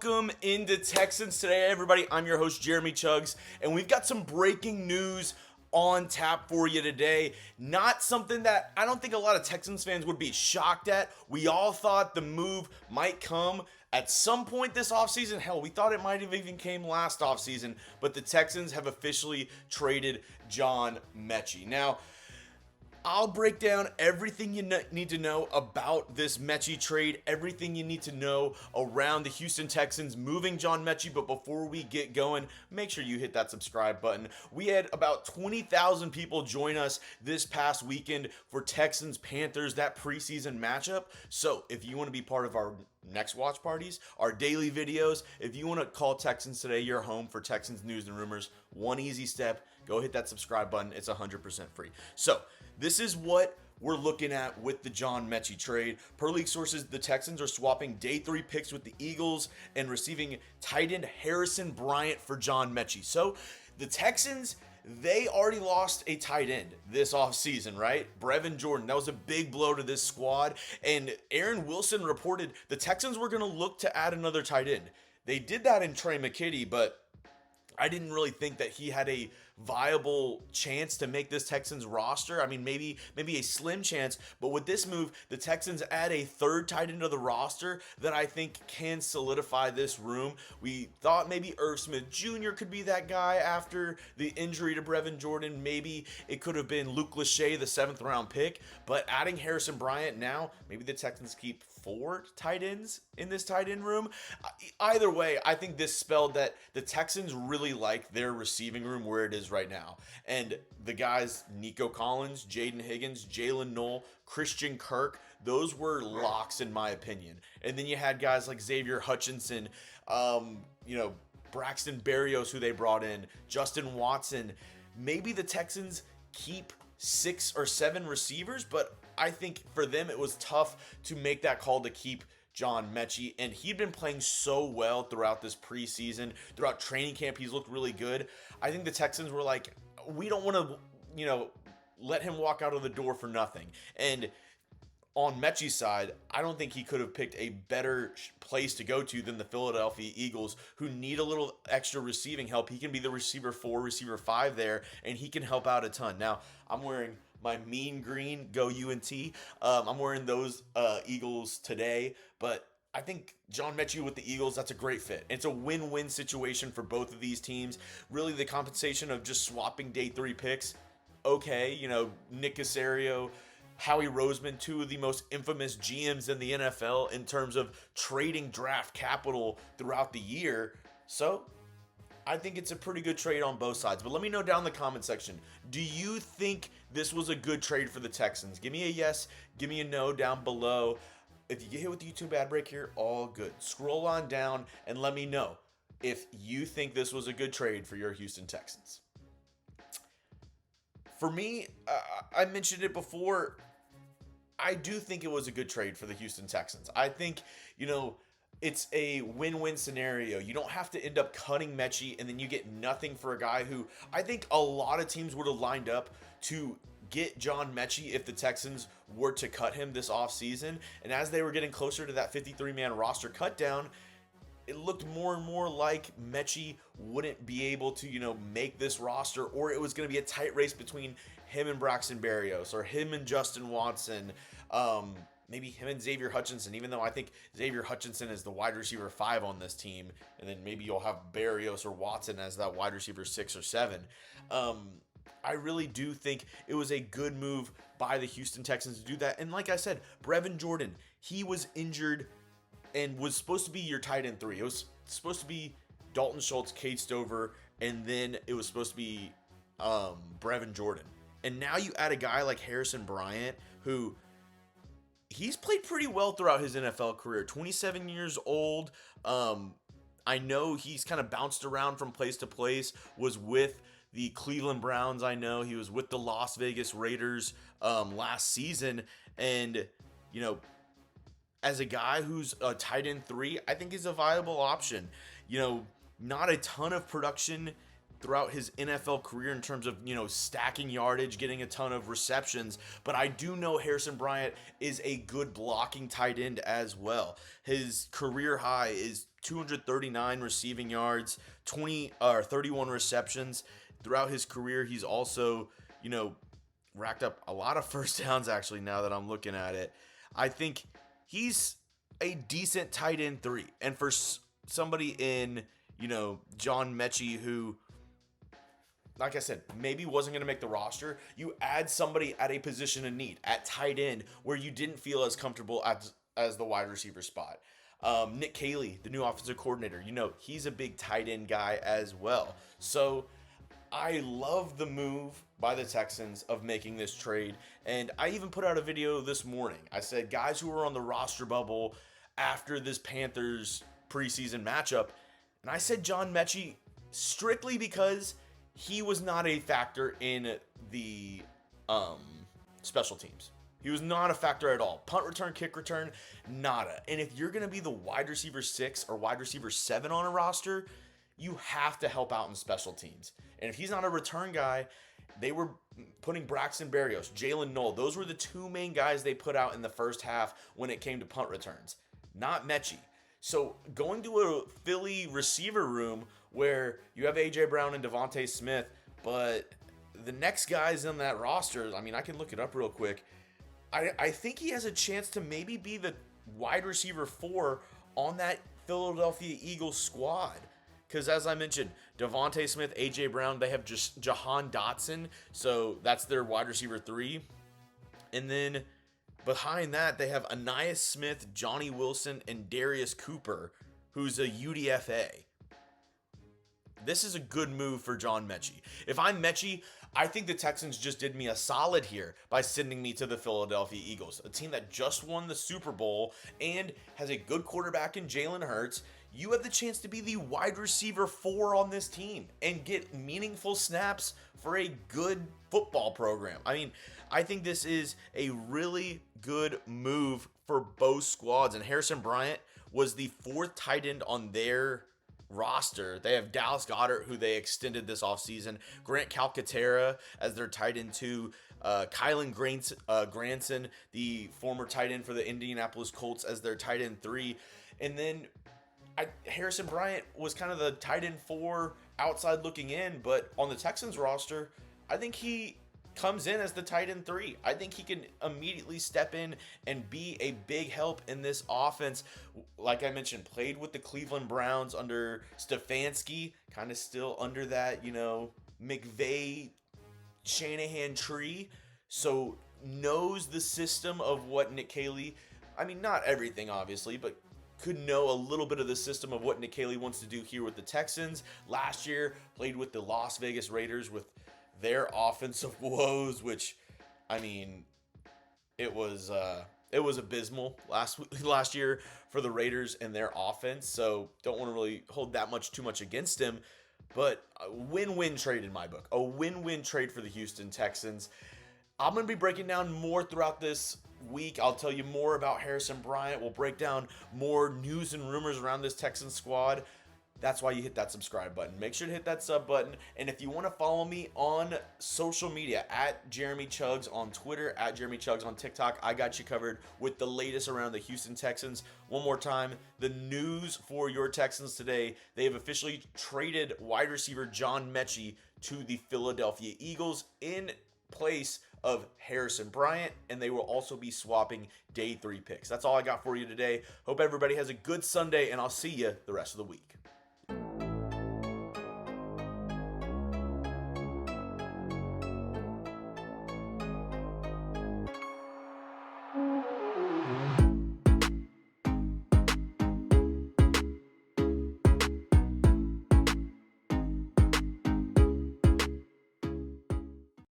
Welcome into Texans Today, everybody. I'm your host, Jeremy Chuggs, and we've got some breaking news on tap for you today. Not something that I don't think a lot of Texans fans would be shocked at. We all thought the move might come at some point this offseason. Hell, we thought it might have even came last offseason, but the Texans have officially traded John Metchie. Now, I'll break down everything you need to know about this Metchie trade, everything you need to know around the Houston Texans moving John Metchie. But before we get going, make sure you hit that subscribe button. We had about 20,000 people join us this past weekend for Texans Panthers, that preseason matchup. So if you want to be part of our next watch parties, our daily videos, if you want to call Texans Today your home for Texans news and rumors, one easy step, go hit that subscribe button. It's 100% free. So this is what we're looking at with the John Metchie trade. Per league sources, the Texans are swapping day 3 picks with the Eagles and receiving tight end Harrison Bryant for John Metchie. So the Texans, they already lost a tight end this offseason, right? Brevin Jordan, that was a big blow to this squad. And Aaron Wilson reported the Texans were going to look to add another tight end. They did that in Trey McKitty, but I didn't really think that he had a viable chance to make this Texans roster. I mean, maybe a slim chance, but with this move, the Texans add a third tight end to the roster that I think can solidify this room. We thought maybe Irv Smith Jr. could be that guy after the injury to Brevin Jordan. Maybe it could have been Luke Lachey, the 7th round pick, but adding Harrison Bryant now, maybe the Texans keep 4 tight ends in this tight end room. Either way, I think this spelled that the Texans really like their receiving room where it is right now. And the guys, Nico Collins, Jaden Higgins, Jalen Knoll, Christian Kirk, those were locks in my opinion. And then you had guys like Xavier Hutchinson, Braxton Berrios, who they brought in, Justin Watson. Maybe the Texans keep 6 or 7 receivers, but I think for them it was tough to make that call to keep John Metchie, and he'd been playing so well throughout this preseason, throughout training camp. He's looked really good. I think the Texans were like, we don't want to, let him walk out of the door for nothing. And on Metchie's side, I don't think he could have picked a better place to go to than the Philadelphia Eagles, who need a little extra receiving help. He can be the receiver 4, receiver 5 there, and he can help out a ton. Now, I'm wearing my mean green Go UNT. I'm wearing those Eagles today, but I think John Metchie with the Eagles, that's a great fit. It's a win-win situation for both of these teams. Really, the compensation of just swapping day 3 picks, okay, Nick Caserio, Howie Roseman, 2 of the most infamous GMs in the NFL in terms of trading draft capital throughout the year. So I think it's a pretty good trade on both sides. But let me know down in the comment section, do you think this was a good trade for the Texans? Give me a yes, give me a no down below. If you get hit with the YouTube ad break here, all good. Scroll on down and let me know if you think this was a good trade for your Houston Texans. For me, I mentioned it before, I do think it was a good trade for the Houston Texans. I think, it's a win-win scenario. You don't have to end up cutting Metchie and then you get nothing for a guy who I think a lot of teams would have lined up to get John Metchie if the Texans were to cut him this offseason. And as they were getting closer to that 53-man roster cut down, it looked more and more like Metchie wouldn't be able to, make this roster, or it was going to be a tight race between him and Braxton Berrios or him and Justin Watson. Maybe him and Xavier Hutchinson, even though I think Xavier Hutchinson is the wide receiver 5 on this team. And then maybe you'll have Berrios or Watson as that wide receiver 6 or 7. I really do think it was a good move by the Houston Texans to do that. And like I said, Brevin Jordan, he was injured and was supposed to be your tight end 3. It was supposed to be Dalton Schultz, Cade Stover, and then it was supposed to be Brevin Jordan. And now you add a guy like Harrison Bryant, who he's played pretty well throughout his NFL career. 27 years old. I know he's kind of bounced around from place to place, was with the Cleveland Browns. I know he was with the Las Vegas Raiders last season. And, as a guy who's a tight end 3, I think is a viable option. Not a ton of production throughout his NFL career in terms of, stacking yardage, getting a ton of receptions, but I do know Harrison Bryant is a good blocking tight end as well. His career high is 239 receiving yards, 31 receptions. Throughout his career, he's also, racked up a lot of first downs actually now that I'm looking at it. I think he's a decent tight end 3. And for somebody in, John Metchie, who, like I said, maybe wasn't going to make the roster, you add somebody at a position of need, at tight end, where you didn't feel as comfortable as the wide receiver spot. Nick Caserio, the new offensive coordinator, he's a big tight end guy as well. So I love the move by the Texans of making this trade. And I even put out a video this morning. I said guys who were on the roster bubble after this Panthers preseason matchup. And I said John Metchie strictly because he was not a factor in the special teams. He was not a factor at all. Punt return, kick return, nada. And if you're going to be the wide receiver 6 or wide receiver 7 on a roster, you have to help out in special teams. And if he's not a return guy, they were putting Braxton Berrios, Jalen Knoll. Those were the 2 main guys they put out in the first half when it came to punt returns, not Metchie. So going to a Philly receiver room where you have A.J. Brown and Devonta Smith, but the next guys in that roster, I can look it up real quick. I think he has a chance to maybe be the wide receiver 4 on that Philadelphia Eagles squad. Because as I mentioned, Devonta Smith, A.J. Brown, they have just Jahan Dotson. So that's their wide receiver 3. And then behind that, they have Anais Smith, Johnny Wilson, and Darius Cooper, who's a UDFA. This is a good move for John Metchie. If I'm Metchie, I think the Texans just did me a solid here by sending me to the Philadelphia Eagles, a team that just won the Super Bowl and has a good quarterback in Jalen Hurts. You have the chance to be the wide receiver 4 on this team and get meaningful snaps for a good football program. I think this is a really good move for both squads. And Harrison Bryant was the 4th tight end on their roster. They have Dallas Goedert, who they extended this offseason, Grant Calcaterra as their tight end 2, Kylan Granson, the former tight end for the Indianapolis Colts, as their tight end 3. And then Harrison Bryant was kind of the tight end 4 outside looking in, but on the Texans roster, I think he comes in as the tight end 3. I think he can immediately step in and be a big help in this offense. Like I mentioned, played with the Cleveland Browns under Stefanski, kind of still under that, McVay Shanahan tree. So knows the system of what Nick Caserio, not everything obviously, but could know a little bit of the system of what Nick Caserio wants to do here with the Texans. Last year, played with the Las Vegas Raiders with their offensive woes, which, it was abysmal last year for the Raiders and their offense. So don't want to really hold too much against him, but a win-win trade in my book, a win-win trade for the Houston Texans. I'm going to be breaking down more throughout this week. I'll tell you more about Harrison Bryant. We'll break down more news and rumors around this Texans squad. That's why you hit that subscribe button. Make sure to hit that sub button. And if you want to follow me on social media, at Jeremy Chuggs on Twitter, at Jeremy Chuggs on TikTok, I got you covered with the latest around the Houston Texans. One more time, the news for your Texans today: they have officially traded wide receiver John Metchie to the Philadelphia Eagles in place of Harrison Bryant, and they will also be swapping day 3 picks. That's all I got for you today. Hope everybody has a good Sunday, and I'll see you the rest of the week.